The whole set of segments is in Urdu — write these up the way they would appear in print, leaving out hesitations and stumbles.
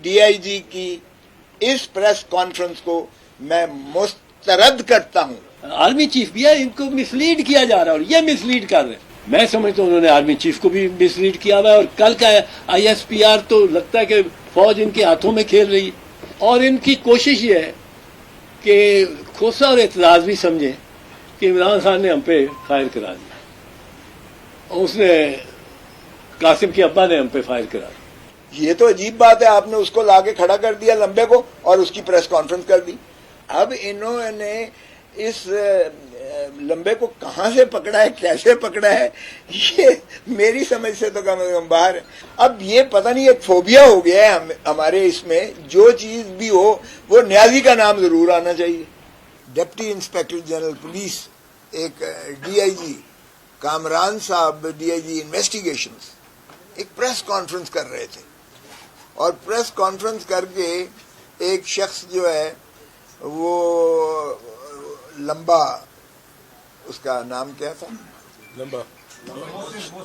ڈی آئی جی کی اس پریس کانفرنس کو میں مسترد کرتا ہوں. آرمی چیف بھی ہے، ان کو مسلیڈ کیا جا رہا ہے اور یہ مسلیڈ کر رہے ہیں. میں سمجھتا ہوں انہوں نے آرمی چیف کو بھی مسلیڈ کیا ہوا ہے، اور کل کا آئی ایس پی آر تو لگتا ہے کہ فوج ان کے ہاتھوں میں کھیل رہی ہے. اور ان کی کوشش یہ ہے کہ کھوسا اور اعتراض بھی سمجھیں کہ عمران خان نے ہم پہ فائر کرا دیا، اور اس نے قاسم کے ابا نے ہم پہ فائر کرا دیا. یہ تو عجیب بات ہے، آپ نے اس کو لا کے کھڑا کر دیا لمبے کو اور اس کی پریس کانفرنس کر دی. اب انہوں نے اس لمبے کو کہاں سے پکڑا ہے، کیسے پکڑا ہے، یہ میری سمجھ سے تو کم از کم باہر ہے. اب یہ پتہ نہیں ایک فوبیا ہو گیا ہے ہمارے اس میں، جو چیز بھی ہو وہ نیازی کا نام ضرور آنا چاہیے. ڈپٹی انسپیکٹر جنرل پولیس ایک ڈی آئی جی کامران صاحب، ڈی آئی جی انویسٹیگیشنز، ایک پریس کانفرنس کر رہے تھے، اور پریس کانفرنس کر کے ایک شخص جو ہے وہ لمبا، اس کا نام کیا تھا،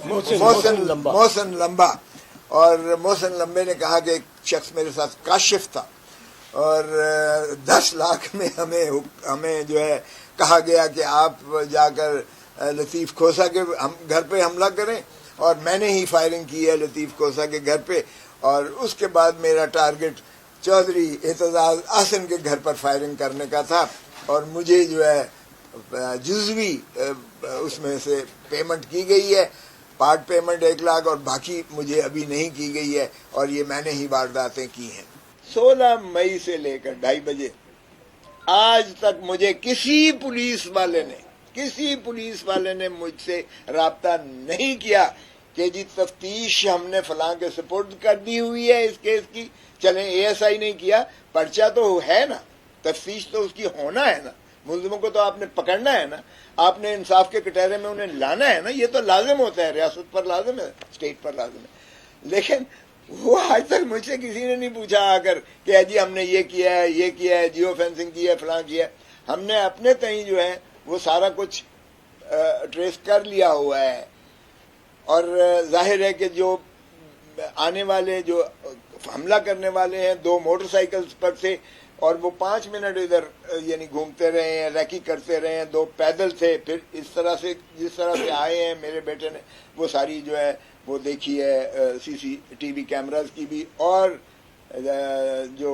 محسن لمبا، اور محسن لمبے نے کہا کہ ایک شخص میرے ساتھ کاشف تھا اور 10 لاکھ میں ہمیں جو ہے کہا گیا کہ آپ جا کر لطیف کھوسا کے گھر پہ حملہ کریں، اور میں نے ہی فائرنگ کی ہے لطیف کھوسا کے گھر پہ، اور اس کے بعد میرا ٹارگٹ چودھری اعتزاز احسن کے گھر پر فائرنگ کرنے کا تھا، اور مجھے جو ہے جزوی اس میں سے پیمنٹ کی گئی ہے، پارٹ پیمنٹ 1 لاکھ، اور باقی مجھے ابھی نہیں کی گئی ہے، اور یہ میں نے ہی وارداتیں کی ہیں. 16 مئی سے لے کر 2:30 بجے آج تک مجھے کسی پولیس والے نے مجھ سے رابطہ نہیں کیا کہ جی تفتیش ہم نے فلاں کے سپرد کر دی ہوئی ہے اس کیس کی، چلیں اے ایس آئی نہیں کیا، پرچہ تو ہے نا، تفتیش تو اس کی ہونا ہے نا، ملزموں کو تو آپ نے پکڑنا ہے نا، آپ نے انصاف کے کٹہرے میں انہیں لانا ہے نا، یہ تو لازم ہوتا ہے، ریاست پر لازم ہے، اسٹیٹ پر لازم ہے. لیکن وہ آج تک مجھ سے کسی نے نہیں پوچھا آ کر کہ جی ہم نے یہ کیا ہے، جیو فینسنگ کی ہے، فلاں کیا ہے. ہم نے اپنے تئیں جو ہے وہ سارا کچھ ٹریس کر لیا ہوا ہے، اور ظاہر ہے کہ جو آنے والے جو حملہ کرنے والے ہیں 2 موٹر سائیکلز پر سے، اور وہ 5 منٹ ادھر یعنی گھومتے رہے ہیں، ریکی کرتے رہے ہیں، 2 پیدل تھے، پھر اس طرح سے جس طرح سے آئے ہیں میرے بیٹے نے وہ ساری جو ہے وہ دیکھی ہے سی سی ٹی وی کیمراز کی بھی، اور جو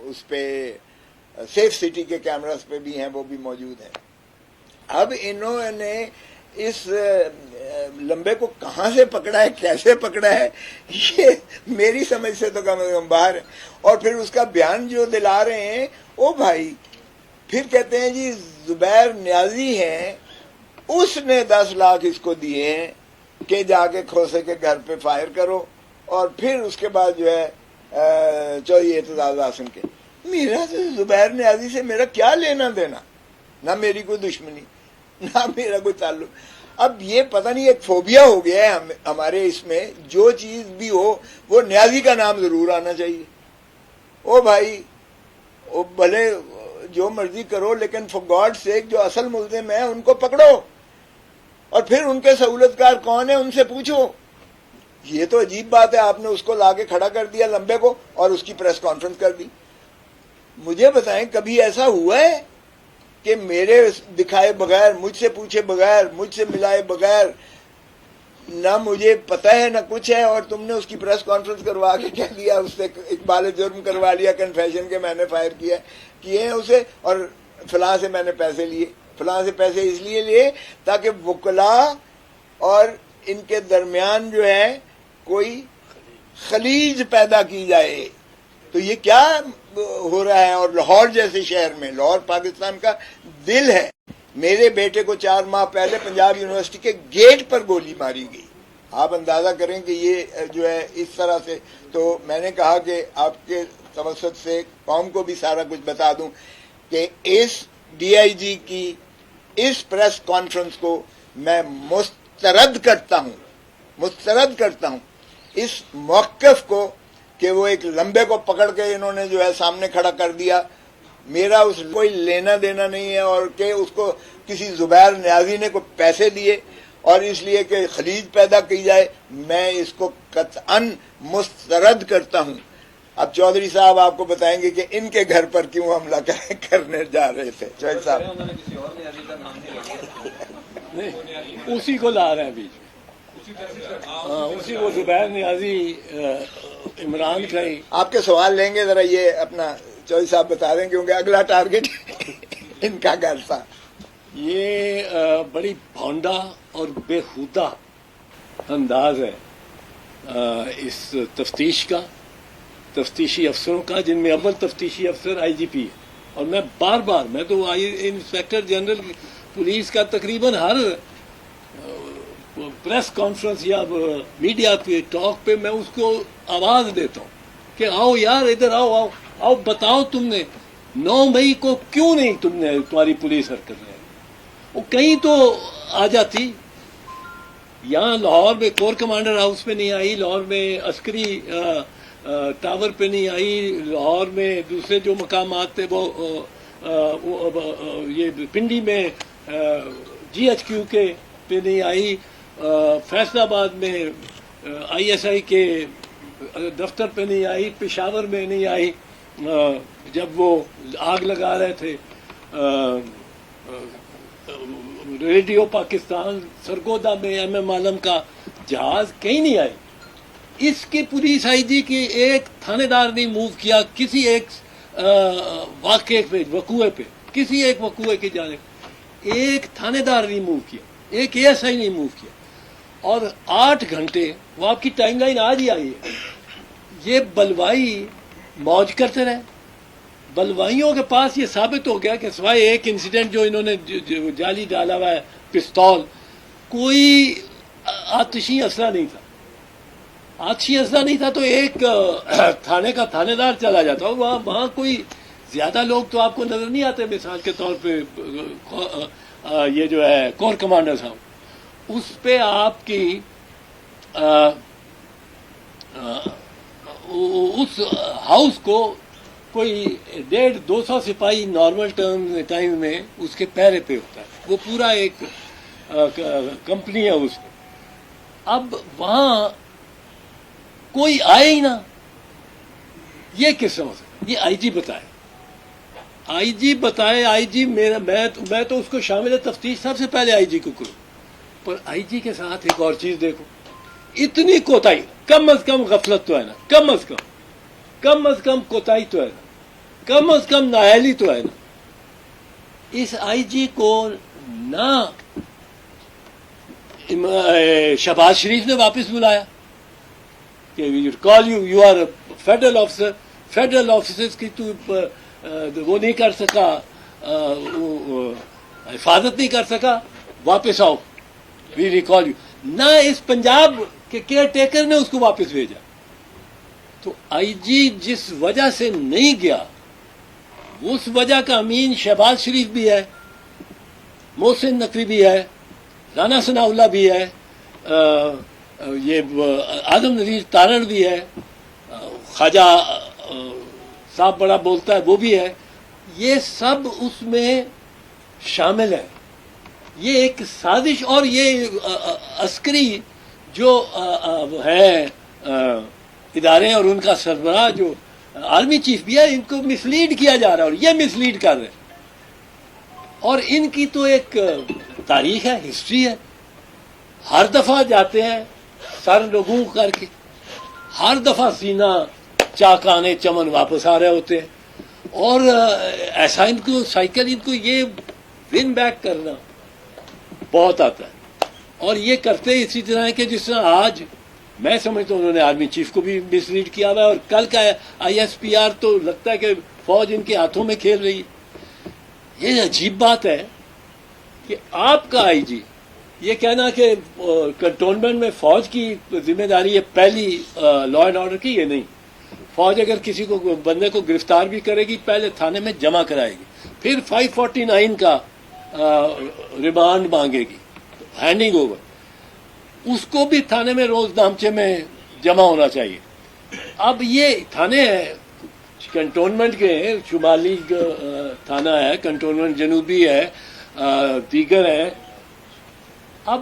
اس پہ سیف سٹی کے کیمراز پہ بھی ہیں وہ بھی موجود ہیں. اب انہوں نے اس لمبے کو کہاں سے پکڑا ہے، کیسے پکڑا ہے، یہ میری سمجھ سے تو کم از کم باہر ہے. اور پھر اس کا بیان جو دلا رہے ہیں، او بھائی پھر کہتے ہیں جی زبیر نیازی ہیں، اس نے 10 لاکھ اس کو دیے ہیں کہ جا کے کھوسے کے گھر پہ فائر کرو، اور پھر اس کے بعد جو ہے چودھری اعتزاز احسن کے. میرا زبیر نیازی سے میرا کیا لینا دینا، نہ میری کوئی دشمنی نہ میرا کوئی تعلق. اب یہ پتہ نہیں ایک فوبیا ہو گیا ہے ہمارے اس میں، جو چیز بھی ہو وہ نیازی کا نام ضرور آنا چاہیے. او بھائی او بھلے جو مرضی کرو، لیکن فار گاڈ سیک جو اصل ملزم ہیں ان کو پکڑو، اور پھر ان کے سہولت کار کون ہیں ان سے پوچھو. یہ تو عجیب بات ہے، آپ نے اس کو لا کے کھڑا کر دیا لمبے کو اور اس کی پریس کانفرنس کر دی. مجھے بتائیں کبھی ایسا ہوا ہے کہ میرے دکھائے بغیر، مجھ سے پوچھے بغیر، مجھ سے ملائے بغیر، نہ مجھے پتہ ہے نہ کچھ ہے، اور تم نے اس کی پریس کانفرنس کروا کے کہہ دیا، اس سے اقبال جرم کروا لیا، کنفیشن کے میں نے فائر کیے ہیں اسے، اور فلاں سے میں نے پیسے لیے. فلاں سے پیسے اس لیے لیے تاکہ وکلاء اور ان کے درمیان جو ہے کوئی خلیج پیدا کی جائے. تو یہ کیا ہو رہا ہے؟ اور لاہور جیسے شہر میں، لاہور پاکستان کا دل ہے، میرے بیٹے کو 4 ماہ پہلے پنجاب یونیورسٹی کے گیٹ پر گولی ماری گئی. آپ اندازہ کریں کہ یہ جو ہے اس طرح سے. تو میں نے کہا کہ آپ کے توسط سے قوم کو بھی سارا کچھ بتا دوں کہ اس ڈی آئی جی کی اس پریس کانفرنس کو میں مسترد کرتا ہوں اس موقف کو کہ وہ ایک لمبے کو پکڑ کے انہوں نے جو ہے سامنے کھڑا کر دیا. میرا اس کوئی لینا دینا نہیں ہے، اور کہ اس کو کسی زبیر نیازی نے کوئی پیسے دیے، اور اس لیے کہ خلیج پیدا کی جائے، میں اس کو قطعاً مسترد کرتا ہوں۔ اب چودھری صاحب آپ کو بتائیں گے کہ ان کے گھر پر کیوں حملہ کرنے جا رہے تھے۔ چودھری صاحب نہیں، اسی کو لا رہے ہیں بیچ میں، ہاں اسی کو زبیر نیازی عمران کا ہی۔ آپ کے سوال لیں گے، ذرا یہ اپنا چودھری صاحب بتا دیں کیونکہ اگلا ٹارگٹ ان کا گھر تھا۔ یہ بڑی بھونڈا اور بےہودہ انداز ہے اس تفتیش کا، تفتیشی افسروں کا، جن میں اول تفتیشی افسر آئی جی پی ہے۔ اور میں بار بار، میں تو انسپیکٹر جنرل پولیس کا تقریباً ہر پریس کانفرنس یا میڈیا پہ ٹاک پہ میں اس کو آواز دیتا ہوں کہ آؤ یار ادھر آؤ، آؤ آؤ، بتاؤ تم نے 9 مئی کو کیوں نہیں تمہاری پولیس حرکت رہی؟ وہ کہیں تو آ جاتی۔ یہاں لاہور میں کور کمانڈر ہاؤس پہ نہیں آئی، لاہور میں عسکری ٹاور پہ نہیں آئی، لاہور میں دوسرے جو مقامات تھے وہ یہ پنڈی میں جی ایچ کیو کے پہ نہیں آئی، فیصل آباد میں آئی ایس آئی کے دفتر پہ نہیں آئی، پشاور میں نہیں آئی جب وہ آگ لگا رہے تھے ریڈیو پاکستان، سرگودا میں ایم ایم عالم کا جہاز، کہیں نہیں آئی۔ اس کی پولیس آئی جی کی ایک تھانے دار نہیں موو کیا کسی ایک واقعے پہ، وقوعے پہ، کسی ایک وقوعے کی جانب ایک تھانے دار نہیں موو کیا، ایک اے ایس آئی نہیں موو کیا۔ اور 8 گھنٹے، وہ آپ کی ٹائم لائن آج ہی آئی ہے، یہ بلوائی موج کرتے رہے۔ بلوائیوں کے پاس یہ ثابت ہو گیا کہ سوائے ایک انسیڈنٹ جو انہوں نے جعلی ڈالا ہوا ہے پستول، کوئی آتشی اسلحہ نہیں تھا۔ آتشی اسلحہ نہیں تھا تو ایک تھانے کا تھانے دار چلا جاتا، وہاں کوئی زیادہ لوگ تو آپ کو نظر نہیں آتے۔ مثال کے طور پہ یہ جو ہے کور کمانڈر صاحب، اس پہ آپ کی اس ہاؤس کو کوئی 150-200 سپاہی نارمل ٹائم میں اس کے پیرے پہ ہوتا ہے، وہ پورا ایک کمپنی ہے اس میں۔ اب وہاں کوئی آئے ہی نہ، یہ کس سے ہو سکتا؟ یہ آئی جی بتائے، آئی جی بتائے، آئی جی میں تو اس کو شامل تفتیش سب سے پہلے آئی جی کو کروں، پر آئی جی کے ساتھ ایک اور چیز دیکھو، اتنی کوتاہی، کم از کم غفلت تو ہے نا، کم از کم کوتاہی تو ہے نا، کم از کم نااہلی تو ہے نا۔ اس آئی جی کو نہ شہباز شریف نے واپس بلایا کہ you are federal officer, federal officers کی تو وہ نہیں کر سکا، حفاظت نہیں کر سکا، واپس آؤ، وی ریکال یو۔ نہ اس پنجاب کے کیئر ٹیکر نے اس کو واپس بھیجا۔ تو آئی جی جس وجہ سے نہیں گیا، اس وجہ کا امین شہباز شریف بھی ہے، محسن نقوی بھی ہے، رانا ثناء اللہ بھی ہے، یہ اعظم نذیر تارڑ بھی ہے، خواجہ صاحب بڑا بولتا ہے وہ بھی ہے، یہ سب اس میں شامل ہے۔ یہ ایک سازش، اور یہ عسکری جو ہے ادارے اور ان کا سربراہ جو آرمی چیف بھی ہے، ان کو مسلیڈ کیا جا رہا ہے، اور یہ مسلیڈ کر رہے ہیں۔ اور ان کی تو ایک تاریخ ہے، ہسٹری ہے، ہر دفعہ جاتے ہیں سر لوگوں کر کے، ہر دفعہ سینہ چاکانے چمن واپس آ رہے ہوتے ہیں۔ اور ایسا ان کو سائیکل، ان کو یہ ون بیک کرنا بہت آتا ہے، اور یہ کرتے اسی طرح ہے کہ جس طرح آج میں سمجھتا ہوں انہوں نے آرمی چیف کو بھی مسلیڈ کیا ہوا ہے، اور کل کا آئی ایس پی آر تو لگتا ہے کہ فوج ان کے ہاتھوں میں کھیل رہی ہے۔ یہ عجیب بات ہے کہ آپ کا آئی جی یہ کہنا کہ کنٹونمنٹ میں فوج کی ذمہ داری ہے پہلی لا اینڈ آرڈر کی، یہ نہیں۔ فوج اگر کسی کو بندے کو گرفتار بھی کرے گی، پہلے تھانے میں جمع کرائے گی، پھر 549 کا ریمانڈ مانگے گی، ہینڈنگ اوور، اس کو بھی تھانے میں روز نامچے میں جمع ہونا چاہیے۔ اب یہ تھانے ہیں کنٹونمنٹ کے، شمالی تھانہ ہے، کنٹونمنٹ جنوبی ہے، دیگر ہے۔ اب